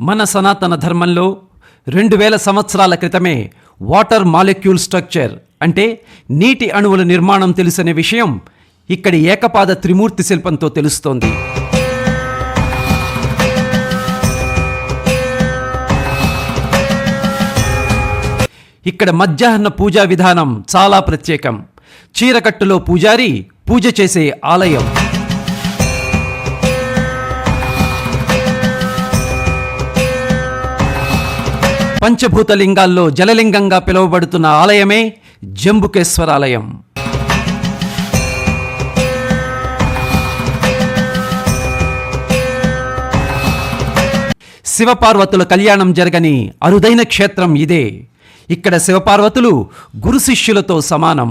మన సనాతన ధర్మంలో 2000 సంవత్సరాల క్రితమే వాటర్ మాలిక్యూల్ స్ట్రక్చర్ అంటే నీటి అణువుల నిర్మాణం తెలుసనే విషయం ఇక్కడి ఏకపాద త్రిమూర్తి శిల్పంతో తెలుస్తోంది. ఇక్కడ మధ్యాహ్న పూజా విధానం చాలా ప్రత్యేకం. చీరకట్టులో పూజారి పూజ చేసే ఆలయం. పంచభూత లింగాల్లో జలలింగంగా పిలువబడుతున్న ఆలయమే జంబుకేశ్వరాలయం. శివపార్వతుల కళ్యాణం జరగని అరుదైన క్షేత్రం ఇదే. ఇక్కడ శివపార్వతులు గురు శిష్యులతో సమానం.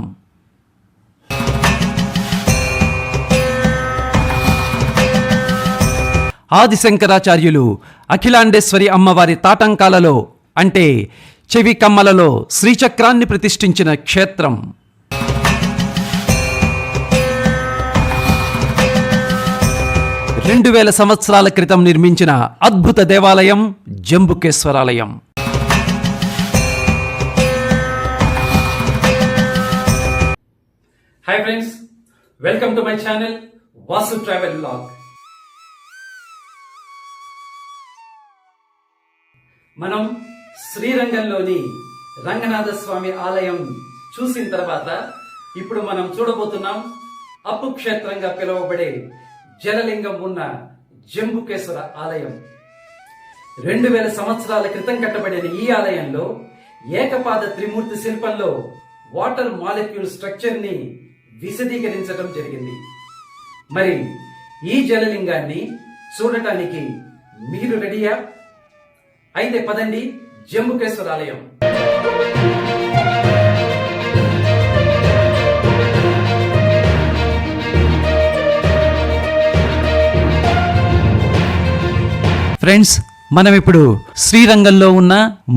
ఆదిశంకరాచార్యులు అఖిలాండేశ్వరి అమ్మవారి తాటంకాలలో అంటే చెవి కమ్మలలో శ్రీచక్రాన్ని ప్రతిష్ఠించిన క్షేత్రం. రెండు 2000 సంవత్సరాల క్రితం నిర్మించిన అద్భుత దేవాలయం Jambukeshwaralayam. Hi friends, welcome to my channel Vasu travel vlog. మనం శ్రీరంగంలోని రంగనాథ స్వామి ఆలయం చూసిన తర్వాత ఇప్పుడు మనం చూడబోతున్నాం అప్పు క్షేత్రంగా పిలువబడే జలలింగం ఉన్న జంబుకేశ్వర ఆలయం. 2000 సంవత్సరాల క్రితం కట్టబడిన ఈ ఆలయంలో ఏకపాద త్రిమూర్తి శిల్పంలో వాటర్ మాలిక్యూల్ స్ట్రక్చర్ ని విశదీకరించడం జరిగింది. మరి ఈ జలలింగాన్ని చూడటానికి మీరు రెడీయా? అయితే పదండి జంబుకేశ్వర ఆలయం. ఫ్రెండ్స్, మనం ఇప్పుడు శ్రీరంగంలో ఉన్న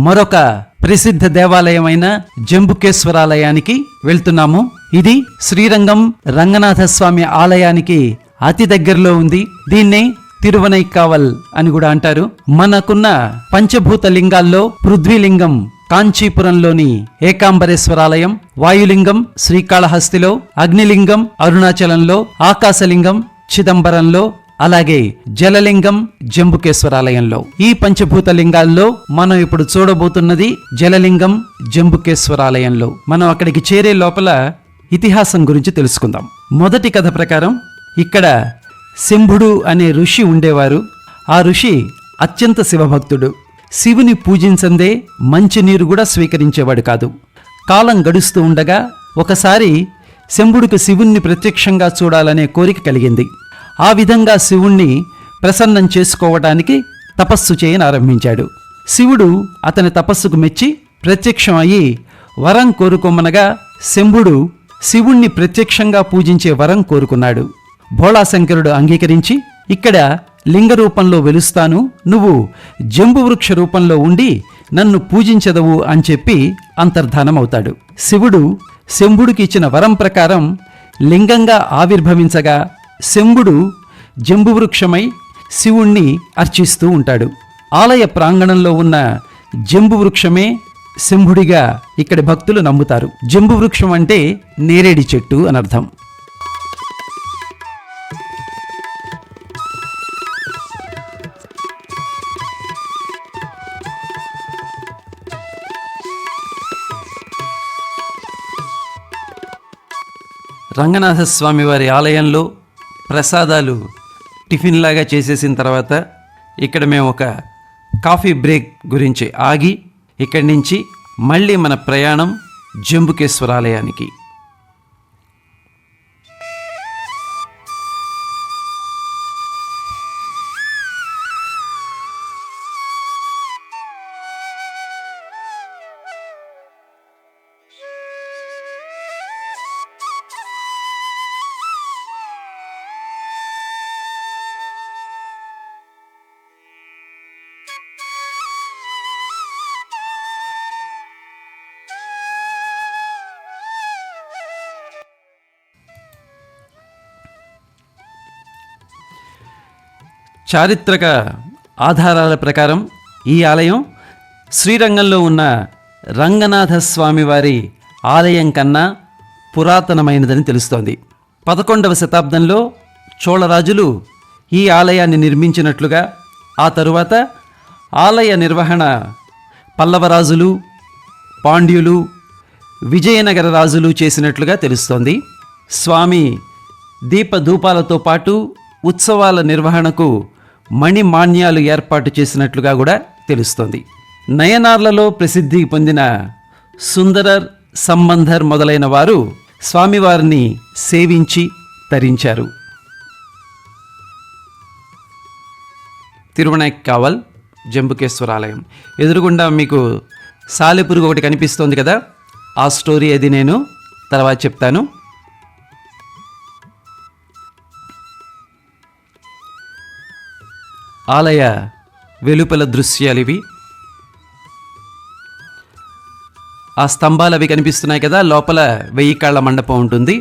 మరొక ప్రసిద్ధ దేవాలయమైన జంబుకేశ్వరాలయానికి వెళ్తున్నాము. ఇది శ్రీరంగం రంగనాథ స్వామి ఆలయానికి అతి దగ్గరలో ఉంది. దీన్నే తిరువనైకావల్ అని కూడా అంటారు. మనకున్న పంచభూత లింగాల్లో పృథ్వీలింగం కాంచీపురంలోని ఏకాంబరేశ్వరాలయం, వాయులింగం శ్రీకాళహస్తిలో, అగ్నిలింగం అరుణాచలంలో, ఆకాశలింగం చిదంబరంలో, అలాగే జలలింగం జంబుకేశ్వరాలయంలో. ఈ పంచభూత లింగాల్లో మనం ఇప్పుడు చూడబోతున్నది జలలింగం జంబుకేశ్వరాలయంలో. మనం అక్కడికి చేరే లోపల ఇతిహాసం గురించి తెలుసుకుందాం. మొదటి కథ ప్రకారం ఇక్కడ శంభుడు అనే ఋషి ఉండేవారు. ఆ ఋషి అత్యంత శివభక్తుడు. శివుని పూజించందే మంచినీరు కూడా స్వీకరించేవాడు కాదు. కాలం గడుస్తూ ఉండగా ఒకసారి శంభుడికి శివుణ్ణి ప్రత్యక్షంగా చూడాలనే కోరిక కలిగింది. ఆ విధంగా శివుణ్ణి ప్రసన్నం చేసుకోవడానికి తపస్సు చేయనారంభించాడు. శివుడు అతని తపస్సుకు మెచ్చి ప్రత్యక్షం అయ్యి వరం కోరుకోమనగా శంభుడు శివుణ్ణి ప్రత్యక్షంగా పూజించే వరం కోరుకున్నాడు. భోళాశంకరుడు అంగీకరించి, ఇక్కడ లింగ రూపంలో వెలుస్తాను, నువ్వు జంబు వృక్ష రూపంలో ఉండి నన్ను పూజించదవు అని చెప్పి అంతర్ధానమవుతాడు. శివుడు శంభుడికి ఇచ్చిన వరం ప్రకారం లింగంగా ఆవిర్భవించగా శంభుడు జంబువృక్షమై శివుణ్ణి అర్చిస్తూ ఉంటాడు. ఆలయ ప్రాంగణంలో ఉన్న జంబువృక్షమే శంభుడిగా ఇక్కడి భక్తులు నమ్ముతారు. జంబువృక్షం అంటే నేరేడి చెట్టు అనర్థం. రంగనాథస్వామి వారి ఆలయంలో ప్రసాదాలు టిఫిన్ లాగా చేసేసిన తర్వాత ఇక్కడ మేము ఒక కాఫీ బ్రేక్ గురించి ఆగి ఇక్కడి నుంచి మళ్ళీ మన ప్రయాణం జంబుకేశ్వరాలయానికి. చారిత్రక ఆధారాల ప్రకారం ఈ ఆలయం శ్రీరంగంలో ఉన్న రంగనాథ స్వామివారి ఆలయం కన్నా పురాతనమైనదని తెలుస్తోంది. 11వ శతాబ్దంలో చోళరాజులు ఈ ఆలయాన్ని నిర్మించినట్లుగా, ఆ తరువాత ఆలయ నిర్వహణ పల్లవరాజులు, పాండ్యులు, విజయనగర రాజులు చేసినట్లుగా తెలుస్తోంది. స్వామి దీపధూపాలతో పాటు ఉత్సవాల నిర్వహణకు మణిమాన్యాలు ఏర్పాటు చేసినట్లుగా కూడా తెలుస్తోంది. నయనార్లలో ప్రసిద్ధి పొందిన సుందరర్, సంబంధర్ మొదలైన వారు స్వామివారిని సేవించి తరించారు. తిరువణైక్కావల్ జంబుకేశ్వర ఆలయం ఎదురుగుండా మీకు సాలెపురుగు ఒకటి కనిపిస్తోంది కదా, ఆ స్టోరీ అది నేను తర్వాత చెప్తాను. ఆలయ వెలుపల దృశ్యాలు ఇవి. ఆ స్తంభాలు అవి కనిపిస్తున్నాయి కదా, లోపల 1000 కాళ్ల మండపం ఉంటుంది.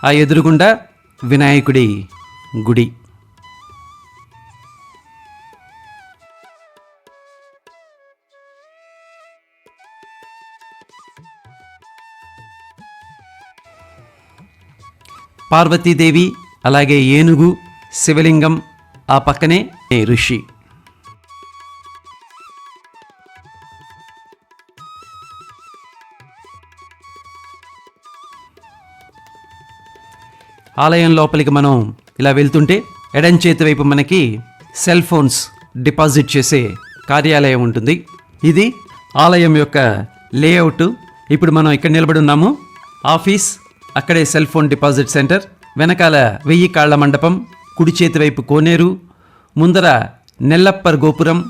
ఆ ఎదురుగుండా వినాయకుడి గుడి. పార్వతీదేవి, అలాగే ఏనుగు, శివలింగం, ఆ పక్కనే ఋషి. ఆలయం లోపలికి మనం ఇలా వెళ్తుంటే ఎడం చేతి వైపు మనకి సెల్ ఫోన్స్ డిపాజిట్ చేసే కార్యాలయం ఉంటుంది. ఇది ఆలయం యొక్క లేఅవుట్. ఇప్పుడు మనం ఇక్కడ నిలబడి ఉన్నాము. ఆఫీస్, అక్కడే సెల్ ఫోన్ డిపాజిట్ సెంటర్, వెనకాల 1000 కాళ్ల మండపం, కుడి చేతి వైపు కోనేరు, ముందర నెల్లప్పర్ గోపురం,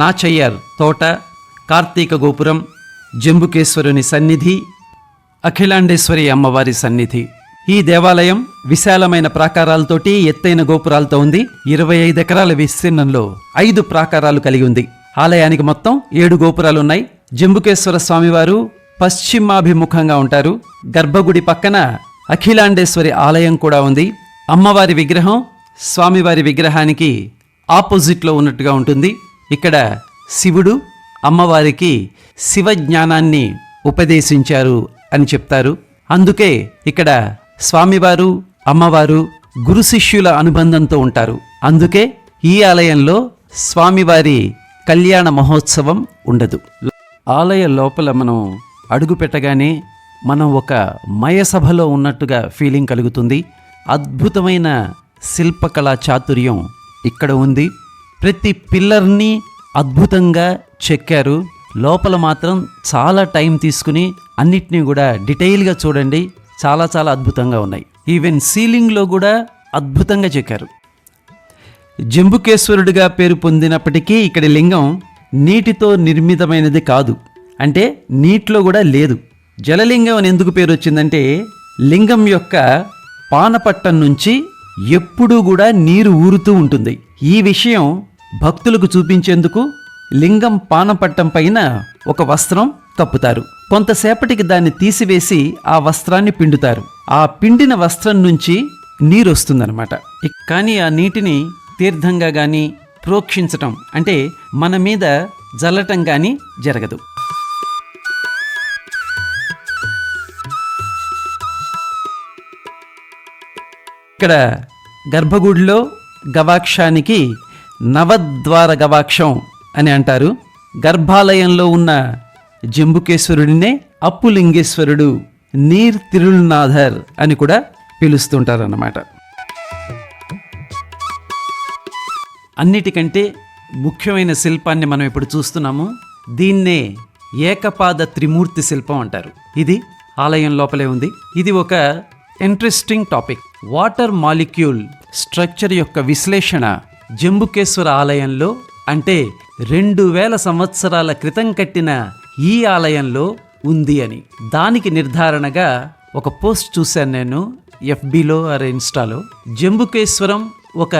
నాచయ్యర్ తోట, కార్తీక గోపురం, జంబుకేశ్వరుని సన్నిధి, అఖిలాండేశ్వరి అమ్మవారి సన్నిధి. ఈ దేవాలయం విశాలమైన ప్రాకారాలతోటి ఎత్తైన గోపురాలతో ఉంది. 25 ఎకరాల విస్తీర్ణంలో 5 ప్రాకారాలు కలిగి ఉంది. ఆలయానికి మొత్తం 7 గోపురాలు ఉన్నాయి. జంబుకేశ్వర స్వామివారు పశ్చిమాభిముఖంగా ఉంటారు. గర్భగుడి పక్కన అఖిలాండేశ్వరి ఆలయం కూడా ఉంది. అమ్మవారి విగ్రహం స్వామివారి విగ్రహానికి ఆపోజిట్లో ఉన్నట్టుగా ఉంటుంది. ఇక్కడ శివుడు అమ్మవారికి శివ జ్ఞానాన్ని ఉపదేశించారు అని చెప్తారు. అందుకే ఇక్కడ స్వామివారు అమ్మవారు గురు శిష్యుల అనుబంధంతో ఉంటారు. అందుకే ఈ ఆలయంలో స్వామివారి కళ్యాణ మహోత్సవం ఉండదు. ఆలయ లోపల మనం అడుగు పెట్టగానే మనం ఒక మయసభలో ఉన్నట్టుగా ఫీలింగ్ కలుగుతుంది. అద్భుతమైన శిల్పకళా చాతుర్యం ఇక్కడ ఉంది. ప్రతి పిల్లర్ని అద్భుతంగా చెక్కారు. లోపల మాత్రం చాలా టైం తీసుకుని అన్నిటినీ కూడా డీటెయిల్గా చూడండి. చాలా చాలా అద్భుతంగా ఉన్నాయి. ఈవెన్ సీలింగ్లో కూడా అద్భుతంగా చెక్కారు. జంబుకేశ్వరుడిగా పేరు పొందినప్పటికీ ఇక్కడి లింగం నీటితో నిర్మితమైనది కాదు. అంటే నీటిలో కూడా లేదు. జలలింగం అని ఎందుకు పేరు వచ్చిందంటే లింగం యొక్క పానపట్టం నుంచి ఎప్పుడూ కూడా నీరు ఊరుతూ ఉంటుంది. ఈ విషయం భక్తులకు చూపించేందుకు లింగం పానపట్టం పైన ఒక వస్త్రం కప్పుతారు. కొంతసేపటికి దాన్ని తీసివేసి ఆ వస్త్రాన్ని పిండుతారు. ఆ పిండిన వస్త్రం నుంచి నీరు వస్తుందన్నమాట. కానీ ఆ నీటిని తీర్థంగా కానీ ప్రోక్షించటం అంటే మన మీద జల్లటం కానీ జరగదు. ఇక్కడ గర్భగుడిలో గవాక్షానికి నవద్వార గవాక్షం అని అంటారు. గర్భాలయంలో ఉన్న జంబుకేశ్వరుడినే అప్పులింగేశ్వరుడు, నీర్ తిరునాథర్ అని కూడా పిలుస్తుంటారన్నమాట. అన్నిటికంటే ముఖ్యమైన శిల్పాన్ని మనం ఇప్పుడు చూస్తున్నాము. దీన్నే ఏకపాద త్రిమూర్తి శిల్పం అంటారు. ఇది ఆలయం లోపలే ఉంది. ఇది ఒక interesting topic. Water molecule structure యొక్క విశ్లేషణ జంబుకేశ్వర ఆలయంలో అంటే 2000 సంవత్సరాల క్రితం కట్టిన ఈ ఆలయంలో ఉంది అని. దానికి నిర్ధారణగా ఒక పోస్ట్ చూశాను నేను FBలో ఆర్ ఇన్స్టాలో. జంబుకేశ్వరం ఒక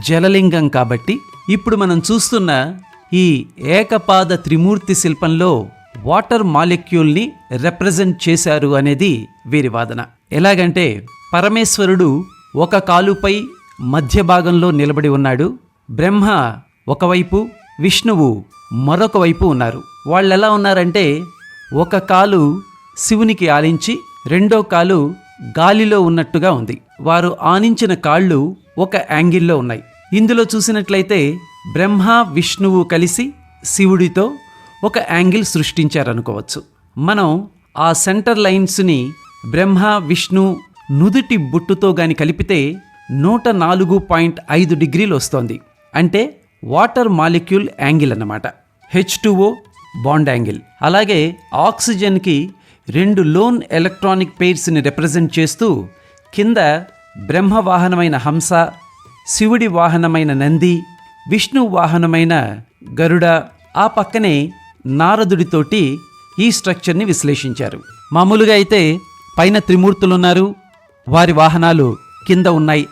జలలింగం కాబట్టి ఇప్పుడు మనం చూస్తున్న ఈ ఏకపాద త్రిమూర్తి శిల్పంలో వాటర్ మాలిక్యూల్ని రిప్రజెంట్ చేశారు అనేది వీరి వాదన. ఎలాగంటే పరమేశ్వరుడు ఒక కాలుపై మధ్య భాగంలో నిలబడి ఉన్నాడు. బ్రహ్మ ఒకవైపు, విష్ణువు మరొక వైపు ఉన్నారు. వాళ్ళెలా ఉన్నారంటే ఒక కాలు శివునికి ఆనించి రెండో కాలు గాలిలో ఉన్నట్టుగా ఉంది. వారు ఆనించిన కాళ్ళు ఒక యాంగిల్లో ఉన్నాయి. ఇందులో చూసినట్లయితే బ్రహ్మ విష్ణువు కలిసి శివుడితో ఒక యాంగిల్ సృష్టించారనుకోవచ్చు. మనం ఆ సెంటర్ లైన్స్ని బ్రహ్మ విష్ణు నుదుటి బొట్టుతో గాని కలిపితే 104.5 డిగ్రీలు వస్తోంది. అంటే వాటర్ మాలిక్యూల్ యాంగిల్ అన్నమాట. H2O bond angle. అలాగే ఆక్సిజన్కి 2 లోన్ ఎలక్ట్రానిక్ పెయిర్స్ని రిప్రజెంట్ చేస్తూ కింద బ్రహ్మ వాహనమైన హంస, శివుడి వాహనమైన నంది, విష్ణు వాహనమైన గరుడ, ఆ పక్కనే నారదుడితోటి ఈ స్ట్రక్చర్ని విశ్లేషించారు. మామూలుగా అయితే పైన త్రిమూర్తులున్నారు, వారి వాహనాలు కింద ఉన్నాయి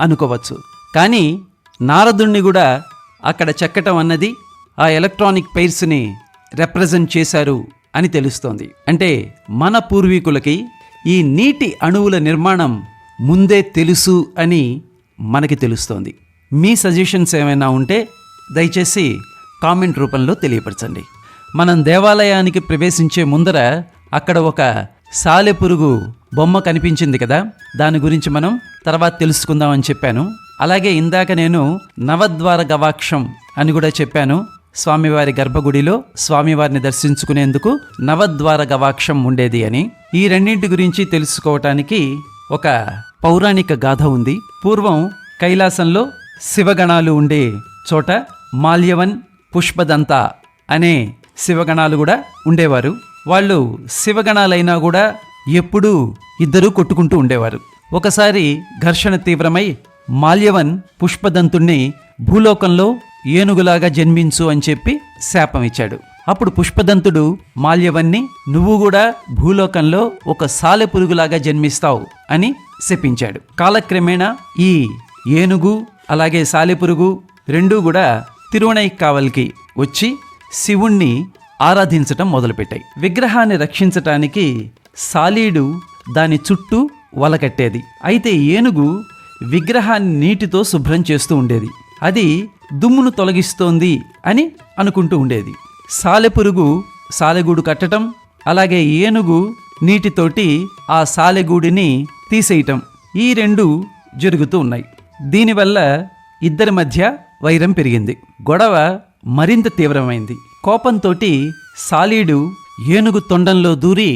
అనుకోవచ్చు. కానీ నారదుణ్ణి కూడా అక్కడ చెక్కటం అన్నది ఆ ఎలక్ట్రానిక్ పెయిర్స్ని రిప్రజెంట్ చేశారు అని తెలుస్తోంది. అంటే మన పూర్వీకులకి ఈ నీటి అణువుల నిర్మాణం ముందే తెలుసు అని మనకి తెలుస్తోంది. మీ సజెషన్స్ ఏమైనా ఉంటే దయచేసి కామెంట్ రూపంలో తెలియపరచండి. మనం దేవాలయానికి ప్రవేశించే ముందర అక్కడ ఒక సాలెపురుగు బొమ్మ కనిపించింది కదా, దాని గురించి మనం తర్వాత తెలుసుకుందామని చెప్పాను. అలాగే ఇందాక నేను నవద్వార గవాక్షం అని కూడా చెప్పాను. స్వామివారి గర్భగుడిలో స్వామివారిని దర్శించుకునేందుకు నవద్వార గవాక్షం ఉండేది అని. ఈ రెండింటి గురించి తెలుసుకోవటానికి ఒక పౌరాణిక గాథ ఉంది. పూర్వం కైలాసంలో శివగణాలు ఉండే చోట మాల్యవన్, పుష్పదంత అనే శివగణాలు కూడా ఉండేవారు. వాళ్ళు శివగణాలైనా కూడా ఎప్పుడూ ఇద్దరూ కొట్టుకుంటూ ఉండేవారు. ఒకసారి ఘర్షణ తీవ్రమై మాల్యవన్ పుష్పదంతుణ్ణి భూలోకంలో ఏనుగులాగా జన్మించు అని చెప్పి శాపం ఇచ్చాడు. అప్పుడు పుష్పదంతుడు మాల్యవన్ని నువ్వు కూడా భూలోకంలో ఒక సాలెపురుగులాగా జన్మిస్తావు అని శపించాడు. కాలక్రమేణా ఈ ఏనుగు అలాగే సాలెపురుగు రెండూ కూడా తిరువణైకావల్కి వచ్చి శివుణ్ణి ఆరాధించటం మొదలుపెట్టాయి. విగ్రహాన్ని రక్షించటానికి సాలీడు దాని చుట్టూ వలకట్టేది. అయితే ఏనుగు విగ్రహాన్ని నీటితో శుభ్రం చేస్తూ ఉండేది. అది దుమ్మును తొలగిస్తోంది అని అనుకుంటూ ఉండేది. సాలెపురుగు సాలెగూడు కట్టడం, అలాగే ఏనుగు నీటితోటి ఆ సాలెగూడిని తీసేయటం, ఈ రెండు జరుగుతూ ఉన్నాయి. దీనివల్ల ఇద్దరి మధ్య వైరం పెరిగింది. గొడవ మరింత తీవ్రమైంది. కోపంతోటి సాలీడు ఏనుగు తొండంలో దూరి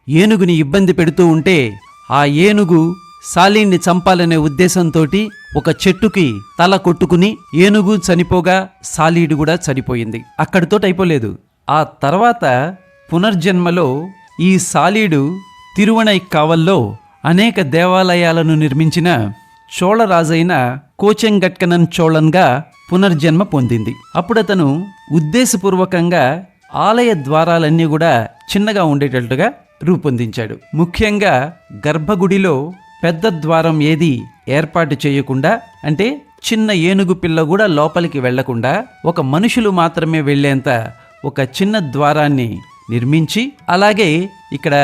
ఏనుగుని ఇబ్బంది పెడుతూ ఉంటే ఆ ఏనుగు సాలీడ్ని చంపాలనే ఉద్దేశంతోటి ఒక చెట్టుకి తల కొట్టుకుని ఏనుగు చనిపోగా సాలీడు కూడా చనిపోయింది. అక్కడితోటి అయిపోలేదు. ఆ తర్వాత పునర్జన్మలో ఈ సాలీడు తిరువణైకావల్లో అనేక దేవాలయాలను నిర్మించిన చోళరాజైన కోచెంగట్కనన్ చోళన్గా పునర్జన్మ పొందింది. అప్పుడతను ఉద్దేశపూర్వకంగా ఆలయ ద్వారాలన్నీ కూడా చిన్నగా ఉండేటట్టుగా రూపొందించాడు. ముఖ్యంగా గర్భగుడిలో పెద్ద ద్వారం ఏది ఏర్పాటు చేయకుండా, అంటే చిన్న ఏనుగు పిల్ల కూడా లోపలికి వెళ్లకుండా ఒక మనుషులు మాత్రమే వెళ్లేంత ఒక చిన్న ద్వారాన్ని నిర్మించి, అలాగే ఇక్కడ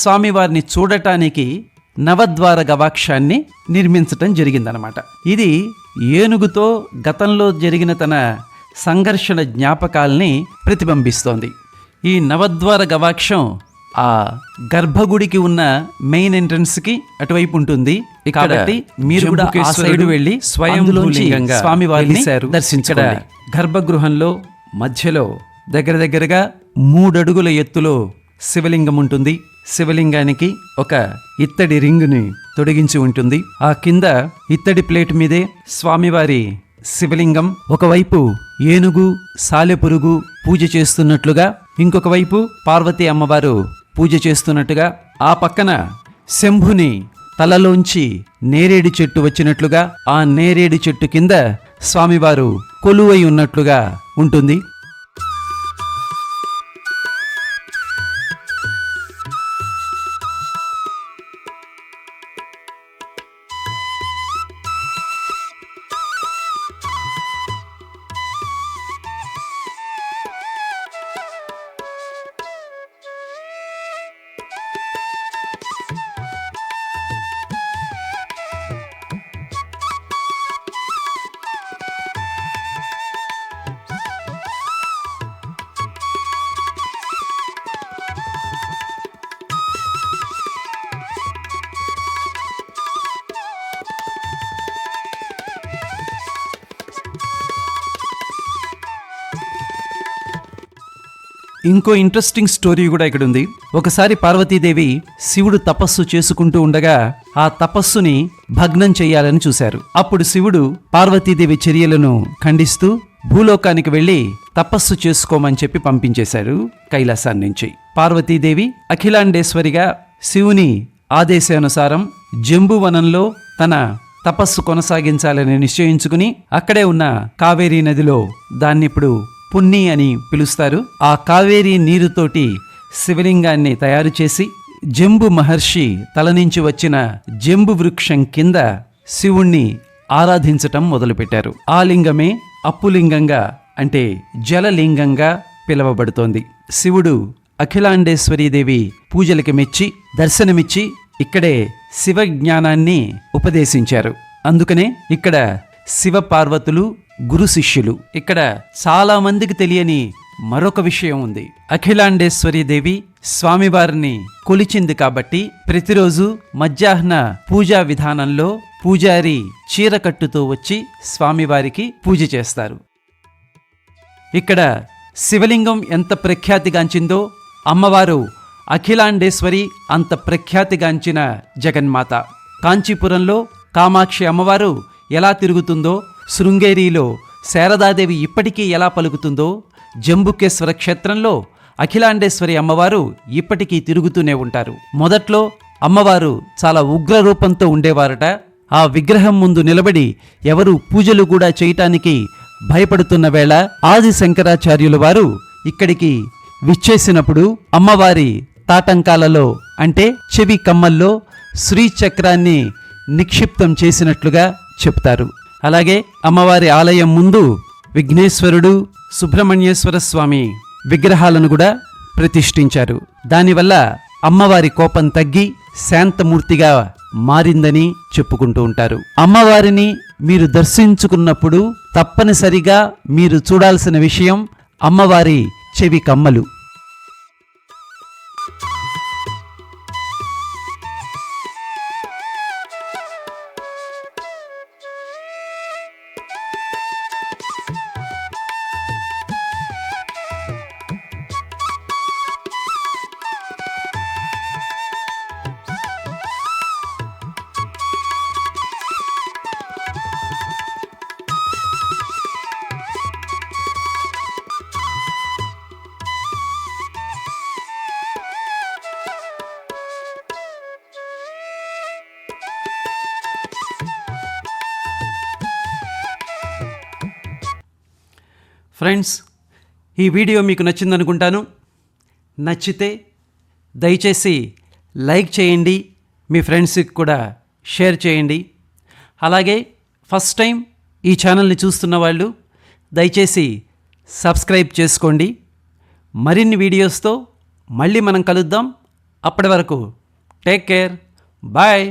స్వామివారిని చూడటానికి నవద్వార గవాక్షాన్ని నిర్మించటం జరిగిందనమాట. ఇది ఏనుగుతో గతంలో జరిగిన తన సంఘర్షణ జ్ఞాపకాల్ని ప్రతిబింబిస్తోంది. ఈ నవద్వార గవాక్షం ఆ గర్భగుడికి ఉన్న మెయిన్ ఎంట్రన్స్ కి అటువైపు ఉంటుంది. కాబట్టి మీరు కూడా ఆ సైడ్ వెళ్ళి స్వయంలోంచి స్వామివారిని దర్శించండి. గర్భగృహంలో మధ్యలో దగ్గరగా 3 అడుగుల ఎత్తులో శివలింగం ఉంటుంది. శివలింగానికి ఒక ఇత్తడి రింగుని తొడిగించి ఉంటుంది. ఆ కింద ఇత్తడి ప్లేట్ మీదే స్వామివారి శివలింగం, ఒకవైపు ఏనుగు సాలెపురుగు పూజ చేస్తున్నట్లుగా, ఇంకొక వైపు పార్వతీ అమ్మవారు పూజ చేస్తున్నట్టుగా, ఆ పక్కన శంభుని తలలోంచి నేరేడు చెట్టు వచ్చినట్లుగా, ఆ నేరేడు చెట్టు కింద స్వామివారు కొలువై ఉన్నట్లుగా ఉంటుంది. ఇంకో ఇంట్రెస్టింగ్ స్టోరీ కూడా ఇక్కడ ఉంది. ఒకసారి పార్వతీదేవి శివుడు తపస్సు చేసుకుంటూ ఉండగా ఆ తపస్సుని భగ్నం చెయ్యాలని చూశారు. అప్పుడు శివుడు పార్వతీదేవి చర్యలను ఖండిస్తూ భూలోకానికి వెళ్లి తపస్సు చేసుకోమని చెప్పి పంపించేశారు కైలాసాన్ని నుంచి. పార్వతీదేవి అఖిలాండేశ్వరిగా శివుని ఆదేశానుసారం జంబువనంలో తన తపస్సు కొనసాగించాలని నిశ్చయించుకుని అక్కడే ఉన్న కావేరీ నదిలో దాన్నిప్పుడు పున్ని అని పిలుస్తారు. ఆ కావేరీ నీరుతోటి శివలింగాన్ని తయారు చేసి జంబు మహర్షి తల నుంచి వచ్చిన జంబు వృక్షం కింద శివుణ్ణి ఆరాధించటం మొదలుపెట్టారు. ఆ లింగమే అప్పులింగంగా అంటే జలలింగంగా పిలువబడుతోంది. శివుడు అఖిలాండేశ్వరీదేవి పూజలకి మెచ్చి దర్శనమిచ్చి ఇక్కడే శివ జ్ఞానాన్ని ఉపదేశించారు. అందుకనే ఇక్కడ శివ పార్వతులు గురు శిష్యులు. ఇక్కడ చాలా మందికి తెలియని మరొక విషయం ఉంది. అఖిలాండేశ్వరీదేవి స్వామివారిని కొలిచింది కాబట్టి ప్రతిరోజు మధ్యాహ్న పూజా విధానంలో పూజారి చీరకట్టుతో వచ్చి స్వామివారికి పూజ చేస్తారు. ఇక్కడ శివలింగం ఎంత ప్రఖ్యాతిగాంచిందో అమ్మవారు అఖిలాండేశ్వరి అంత ప్రఖ్యాతిగాంచిన జగన్మాత. కాంచీపురంలో కామాక్షి అమ్మవారు ఎలా తిరుగుతుందో, శృంగేరిలో శారదాదేవి ఇప్పటికీ ఎలా పలుకుతుందో, జంబుకేశ్వర క్షేత్రంలో అఖిలాండేశ్వరి అమ్మవారు ఇప్పటికీ తిరుగుతూనే ఉంటారు. మొదట్లో అమ్మవారు చాలా ఉగ్ర రూపంతో ఉండేవారట. ఆ విగ్రహం ముందు నిలబడి ఎవరు పూజలు కూడా చేయటానికి భయపడుతున్న వేళ ఆది శంకరాచార్యుల వారు ఇక్కడికి విచ్చేసినప్పుడు అమ్మవారి తాటంకాలలో అంటే చెవి కమ్మల్లో శ్రీచక్రాన్ని నిక్షిప్తం చేసినట్లుగా చెప్తారు. అలాగే అమ్మవారి ఆలయం ముందు విఘ్నేశ్వరుడు, సుబ్రహ్మణ్యేశ్వర స్వామి విగ్రహాలను కూడా ప్రతిష్ఠించారు. దానివల్ల అమ్మవారి కోపం తగ్గి శాంతమూర్తిగా మారిందని చెప్పుకుంటూ ఉంటారు. అమ్మవారిని మీరు దర్శించుకున్నప్పుడు తప్పనిసరిగా మీరు చూడాల్సిన విషయం అమ్మవారి చెవి కమ్మలు. ఫ్రెండ్స్, ఈ వీడియో మీకు నచ్చిందనుకుంటాను. నచ్చితే దయచేసి లైక్ చేయండి, మీ ఫ్రెండ్స్కి కూడా షేర్ చేయండి. అలాగే ఫస్ట్ టైం ఈ ఛానల్ని చూస్తున్న వాళ్ళు దయచేసి సబ్స్క్రైబ్ చేసుకోండి. మరిన్ని వీడియోస్తో మళ్ళీ మనం కలుద్దాం. అప్పటి వరకు టేక్ కేర్, బాయ్.